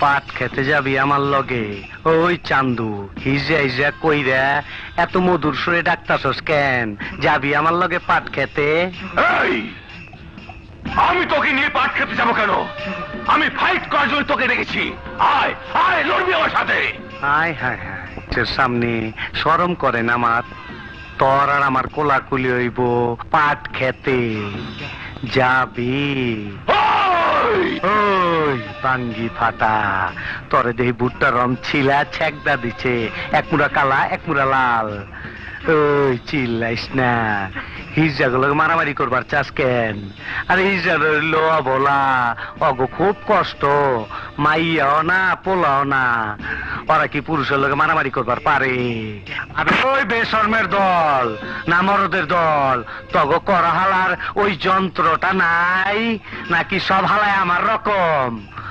পাট খেতে যাবি আমার লগে? ওই চান্দু, হিজা হিজা কইরা এত মধুর সুরে ডাকতাছস কেন? যাবি আমার লগে পাট খেতে? এই, আমি তোকে নিয়ে পাট খেতে যাবো কেন? আমি ফাইট করার জন্য তোকে রেখেছি। আয় আয়, লড়বি আমার সাথে। হায় হায় হায়, সামনে শরম করে না আমার? তোর আর আমার কোলাকুলি হইব পাট খেতে। যাবি? ওই বাঙ্গি ফাটা, তোরে দেহি ভুট্টা রম ছিলা ছেকদা দিছে, এক মুড়া কালা এক মুড়া লাল। ওই চিল্লাইস না, হিজড়াগুলো মারামারি করবার চাস কেন? আরে হিজড়া রইলো বলা, অগো খুব কষ্ট, মাইয়াও না পোলাও না, ওরা কি পুরুষের লোকে মারামারি করবার পারে? আরে ওই বেশর্মের দল না মরদের দল, তগো করা হালার ওই যন্ত্রটা নাই নাকি? সব হালায় আমার রকম।